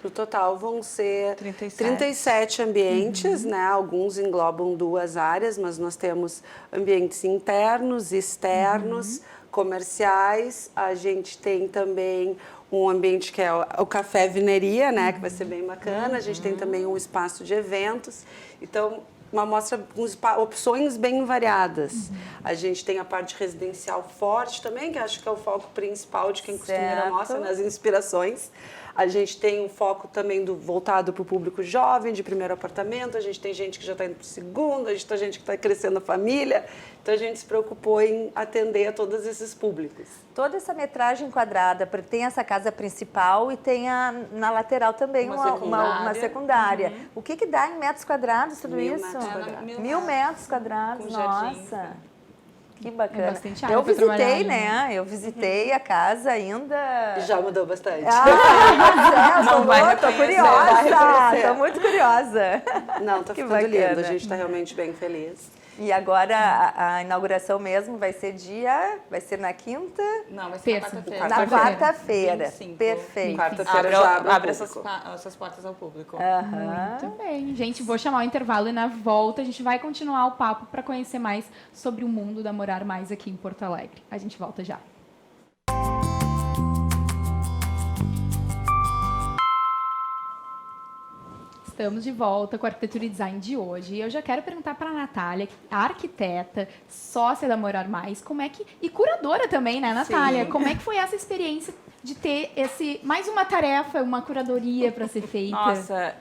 No total vão ser 37. 37 ambientes, né? Alguns englobam 2 áreas, mas nós temos ambientes internos, externos, comerciais. A gente tem também um ambiente que é o Café Vineria, né? Que vai ser bem bacana. A gente tem também um espaço de eventos. Então, uma mostra com opções bem variadas. A gente tem a parte residencial forte também, que acho que é o foco principal de quem costuma ir à Certo. mostra, nas inspirações. A gente tem um foco também voltado para o público jovem, de primeiro apartamento. A gente tem gente que já está indo para o segundo, a gente tem gente que está crescendo a família. Então, a gente se preocupou em atender a todos esses públicos. Toda essa metragem quadrada, porque tem essa casa principal e tem na lateral também uma secundária. O que dá em metros quadrados tudo 1.000 isso? metros quadrados. 1.000 metros quadrados, Com jardim. nossa. Que bacana. bastante área Eu pra trabalhar visitei, ali, né? Eu visitei a casa ainda. Já mudou bastante. Não vai tô reconhecer, curiosa, vai reconhecer. tô muito curiosa. Não, tá Que ficando lindo. bacana. A gente está realmente bem feliz. E agora a inauguração mesmo vai ser vai ser na quinta, Não, vai ser Terça. na na quarta-feira. 25. Perfeito. Quarta-feira já abre ao Abre público. essas portas ao público. Aham. Muito bem. Gente, vou chamar o intervalo e na volta a gente vai continuar o papo para conhecer mais sobre o mundo da Morar Mais aqui em Porto Alegre. A gente volta já. Estamos de volta com a Arquitetura e Design de hoje. E eu já quero perguntar para a Natália, a arquiteta, sócia da Morar Mais, como é que... E curadora também, né, Natália? Sim. Como é que foi essa experiência de ter mais uma tarefa, uma curadoria para ser feita? Nossa,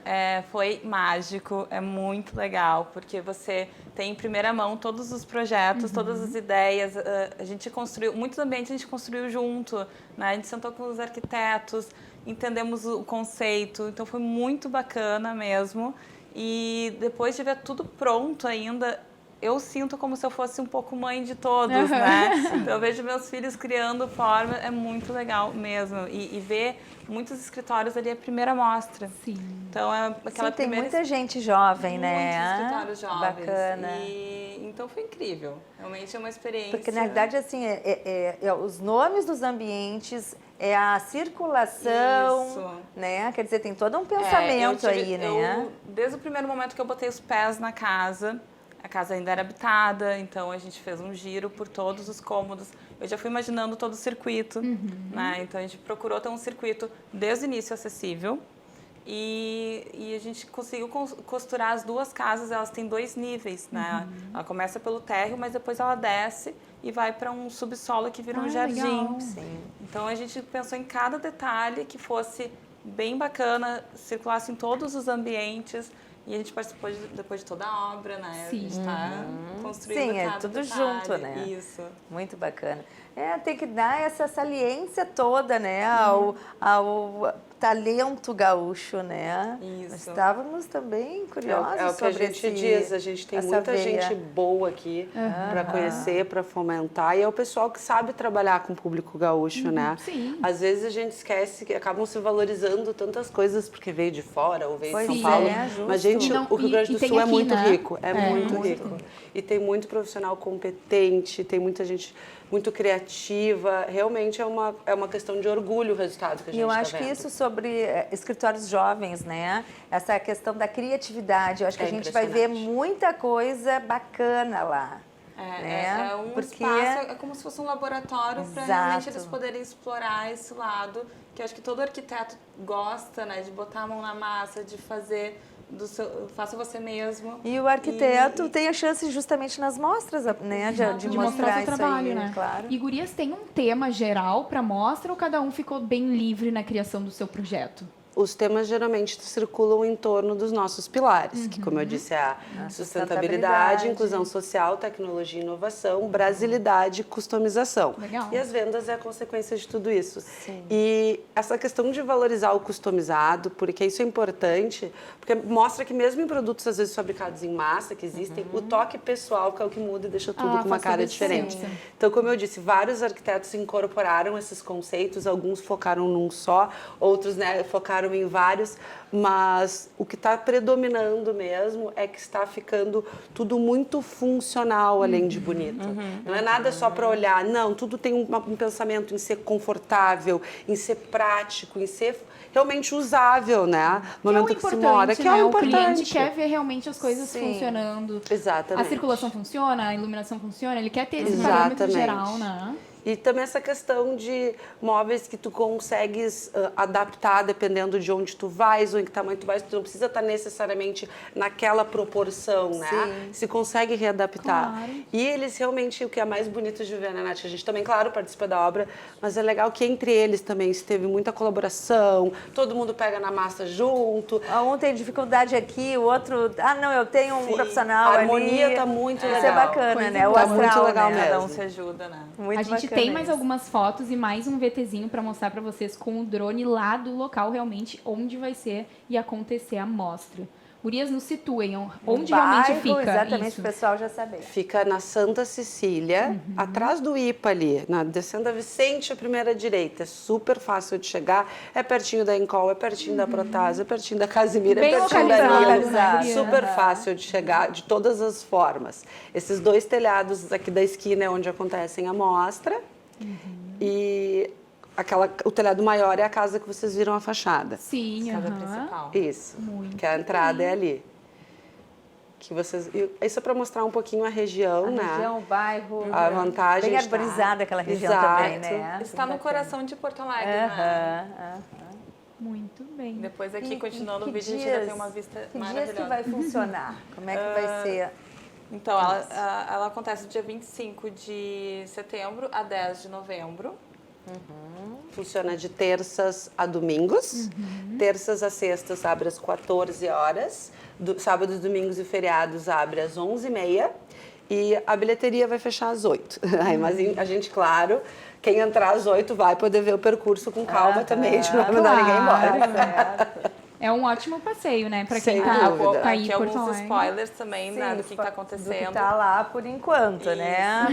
foi mágico, é muito legal, porque você tem em primeira mão todos os projetos, todas as ideias. A gente construiu, muitos ambientes a gente construiu junto, né? A gente sentou com os arquitetos, entendemos o conceito, então foi muito bacana mesmo. E depois de ver tudo pronto ainda, eu sinto como se eu fosse um pouco mãe de todos, né? Então eu vejo meus filhos criando forma, é muito legal mesmo. E ver muitos escritórios ali é a primeira mostra. Sim. Então é aquela Sim, tem primeira... muita gente jovem, Muitos né? escritórios jovens. Bacana. Então foi incrível. Realmente é uma experiência. Porque, na verdade, assim, os nomes dos ambientes, é a circulação, Isso. né? Quer dizer, tem todo um pensamento aí, né? Desde o primeiro momento que eu botei os pés na casa, a casa ainda era habitada, então a gente fez um giro por todos os cômodos. Eu já fui imaginando todo o circuito, né? Então a gente procurou ter um circuito desde o início acessível. E a gente conseguiu costurar as 2 casas, elas têm 2 níveis, né? Ela começa pelo térreo, mas depois ela desce e vai para um subsolo que vira um jardim. Legal. Sim. Então a gente pensou em cada detalhe que fosse bem bacana, circulasse em todos os ambientes. E a gente participou depois de toda a obra, né? Sim. A gente está construindo Sim, é cada tudo detalhe. junto, né? Isso. Muito bacana. Tem que dar essa saliência toda, né? talento gaúcho, né? Isso. Estávamos também curiosos É o que sobre a gente diz, a gente tem essa muita veia. gente boa aqui para conhecer, para fomentar, e é o pessoal que sabe trabalhar com o público gaúcho, né? sim. Às vezes a gente esquece que acabam se valorizando tantas coisas porque veio de fora ou veio Pois de São é, Paulo. justo. Mas, gente, Não, o Rio Grande e do tem Sul é aqui, muito né? rico, é muito muito rico. E tem muito profissional competente, tem muita gente muito criativa. Realmente é uma questão de orgulho o resultado que a E gente eu está acho que vendo. isso sobre escritórios jovens, né? Essa questão da criatividade, eu acho que É a gente vai ver impressionante. muita coisa bacana lá. né? É um Porque- espaço, é como se fosse um laboratório para Exato. realmente eles poderem explorar esse lado, que eu acho que todo arquiteto gosta, né? De botar a mão na massa, de fazer faça você mesmo. E o arquiteto E- tem a chance justamente nas mostras, né? De De mostrar mostrar seu isso trabalho, aí, né? claro. E gurias, tem um tema geral para mostra ou cada um ficou bem livre na criação do seu projeto? Os temas geralmente circulam em torno dos nossos pilares, que, como eu disse, é a sustentabilidade, inclusão social, tecnologia e inovação, brasilidade e customização. Legal. E as vendas é a consequência de tudo isso. E essa questão de valorizar o customizado, porque isso é importante, porque mostra que mesmo em produtos, às vezes, fabricados em massa, que existem, o toque pessoal que é o que muda e deixa tudo com uma faz cara toda a diferente. diferença. Então, como eu disse, vários arquitetos incorporaram esses conceitos, alguns focaram num só, outros, né, focaram em vários, mas o que está predominando mesmo é que está ficando tudo muito funcional, além de bonito. Não é nada só para olhar, não, tudo tem um pensamento em ser confortável, em ser prático, em ser realmente usável, né? No momento que se mora, que é né? o O cliente importante. quer ver realmente as coisas Sim. funcionando. Exatamente. A circulação funciona, a iluminação funciona, ele quer ter esse parâmetro Exatamente. geral, né? E também essa questão de móveis que tu consegues adaptar dependendo de onde tu vais ou em que tamanho tu vais. Tu não precisa estar necessariamente naquela proporção, né? Sim. Se consegue readaptar. Claro. E eles realmente, o que é mais bonito de ver, né, Nath? A gente também, claro, participa da obra, mas é legal que entre eles também se teve muita colaboração, todo mundo pega na massa junto. Um tem dificuldade aqui, o outro... Ah, não, eu tenho um Sim. profissional A harmonia ali. tá muito Isso legal. é bacana, Coisa né? O boa. Tá muito astral, legal né? mesmo. Cada um se ajuda, né? Muito A gente bacana tem mais isso. algumas fotos e mais um VTzinho para mostrar para vocês com o drone lá do local realmente onde vai ser e acontecer a mostra. Gurias, nos situem onde realmente Bairro, fica exatamente, isso. o pessoal já saber. Fica na Santa Cecília, atrás do IPA ali, descendo a Vicente, a primeira direita. É super fácil de chegar, é pertinho da Encol, é pertinho da Protásio, é pertinho da Casimira, Bem é pertinho da localizado, Nilo. né, guria? Super fácil de chegar, de todas as formas. Esses dois telhados aqui da esquina é onde acontecem a mostra. E o telhado maior é a casa que vocês viram a fachada. Sim, Casa aham. principal. Isso, Muito que a entrada é ali. Que vocês, isso é para mostrar um pouquinho a região, né? Região, o bairro. A vantagem Bem de estar- arborizada aquela região Exato. também, né? Está no Bacana. coração de Porto Alegre, né? Aham. Muito bem. Depois aqui, E continuando que o vídeo, a gente dias- já tem uma vista Que dias maravilhosa. que vai funcionar? Como é que vai ser? Então, ela acontece do dia 25 de setembro a 10 de novembro. Funciona de terças a domingos. Terças a sextas abre às 14 horas. Sábados, domingos e feriados abre às 11h30. E a bilheteria vai fechar às 8. Aí, mas a gente, claro, quem entrar às 8 vai poder ver o percurso com calma também. A gente não vai mandar ninguém embora. É um ótimo passeio, né? Pra Sem quem tá, dúvida. tá aí Aqui em Porto alguns Alegre. spoilers também, né, do que está Do acontecendo. que tá lá por enquanto, né?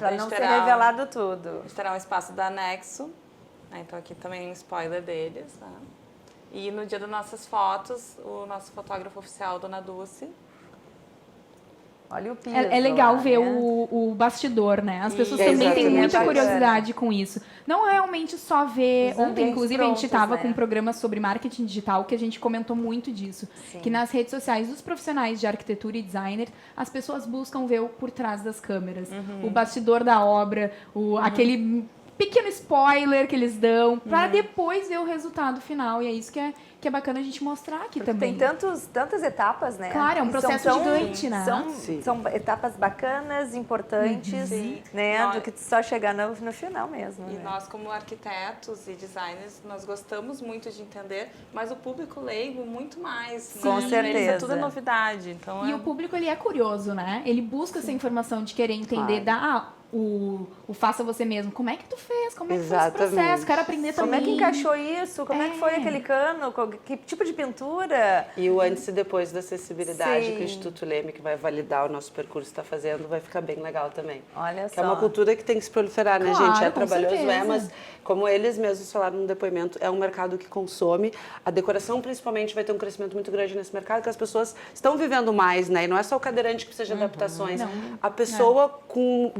Pra A não gente ser terá- revelado tudo. A gente terá um espaço da Anexo, né, então aqui também um spoiler deles. Né? E no dia das nossas fotos, o nosso fotógrafo oficial, Dona Dulce. Olha o piso É legal lá, ver né? o bastidor, né? As pessoas Isso, também têm exatamente. muita É bacana. curiosidade com isso. Não realmente só ver... Os Ontem, ambientes inclusive, a gente prontos, estava né? com um programa sobre marketing digital que a gente comentou muito disso. Sim. Que nas redes sociais dos profissionais de arquitetura e designer, as pessoas buscam ver o por trás das câmeras. O bastidor da obra, aquele pequeno spoiler que eles dão, para depois ver o resultado final. E é isso que que é bacana a gente mostrar aqui Porque também. tem tantas etapas, né? Claro, é um E são processo gigante, né? São etapas bacanas, importantes, né? Nós- Do que só chegar no final mesmo. E né? nós, como arquitetos e designers, nós gostamos muito de entender, mas o público leigo muito mais. Com né? certeza. Eles é tudo novidade. Então E é... o público, ele é curioso, né? Ele busca essa informação de querer entender o faça você mesmo. Como é que tu fez? Como é que foi esse Exatamente. processo? Quero aprender Como também. é que encaixou isso? Como é que foi aquele cano? Que tipo de pintura? E o antes e depois da acessibilidade Sim. que o Instituto Leme, que vai validar o nosso percurso, está fazendo, vai ficar bem legal também. Olha Que só. é uma cultura que tem que se proliferar, né, Claro, gente? É com trabalhoso, certeza. mas como eles mesmos falaram no depoimento, é um mercado que consome. A decoração, principalmente, vai ter um crescimento muito grande nesse mercado, que as pessoas estão vivendo mais, né? E não é só o cadeirante que precisa de adaptações. A pessoa com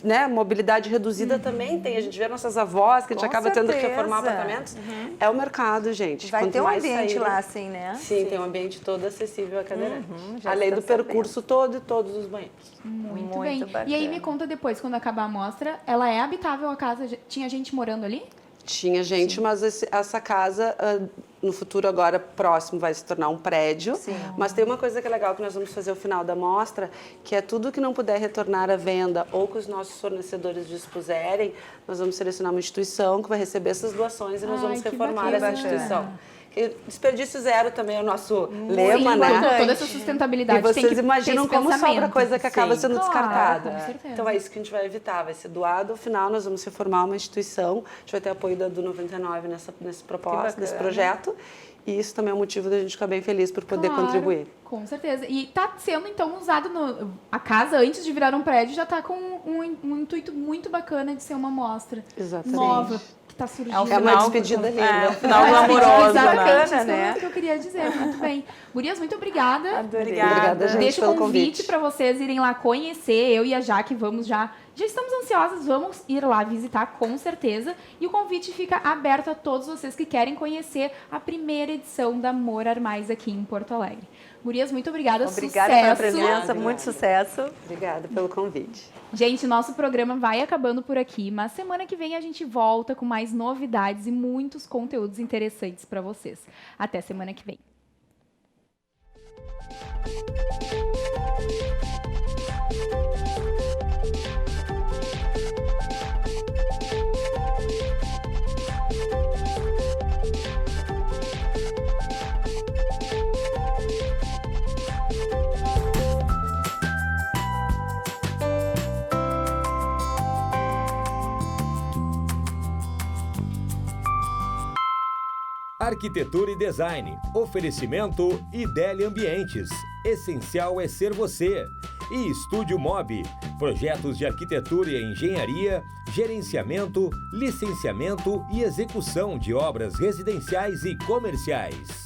né, mobilidade reduzida também tem. A gente vê nossas avós, que a gente Com acaba tendo que certeza. reformar apartamentos. É o mercado, gente. Vai Quanto ter um mais ambiente saírem- lá, assim, né? Sim, tem um ambiente todo acessível a cadeirante. já Além estou do percurso todo e todos os banheiros. Muito Muito bem. bacana. E aí me conta depois, quando acabar a mostra, ela é habitável a casa? Tinha gente morando ali? Tinha gente, mas essa casa, no futuro agora próximo, vai se tornar um prédio. Sim. Mas tem uma coisa que é legal que nós vamos fazer ao final da mostra, que é tudo que não puder retornar à venda ou que os nossos fornecedores dispuserem, nós vamos selecionar uma instituição que vai receber essas doações e nós Ai, vamos que reformar bacana. essa instituição. E desperdício zero também é o nosso lema, Sim, né? toda essa sustentabilidade E tem que vocês ter imaginam esse como sobra pensamento. coisa que acaba Sim. sendo Claro, descartada. com certeza. Então é isso que a gente vai evitar, vai ser doado. Ao final nós vamos reformar uma instituição, a gente vai ter apoio do 99 nesse propósito, nesse bacana. projeto. E isso também é um motivo da gente ficar bem feliz por poder Claro, contribuir. Com certeza. E tá sendo, então, usado a casa, antes de virar um prédio, já tá com um intuito muito bacana de ser uma mostra Exatamente. nova, que tá surgindo. É uma despedida linda. É, um final Uma glamouroso, despedida né? bacana, isso é né? o que eu queria dizer. Muito bem. Gurias, muito obrigada. Adorei. Obrigada, gente, Deixo o pelo convite convite. para vocês irem lá conhecer. Eu e a Jaque vamos já estamos ansiosas, vamos ir lá visitar com certeza. E o convite fica aberto a todos vocês que querem conhecer a primeira edição da Morar Mais aqui em Porto Alegre. Gurias, muito obrigada. Obrigada pela Sucesso. presença, muito sucesso. Obrigada pelo convite. Gente, nosso programa vai acabando por aqui, mas semana que vem a gente volta com mais novidades e muitos conteúdos interessantes para vocês. Até semana que vem. Arquitetura e Design. Oferecimento Idélia Ambientes. Essencial é ser você. E Estúdio Mob. Projetos de arquitetura e engenharia, gerenciamento, licenciamento e execução de obras residenciais e comerciais.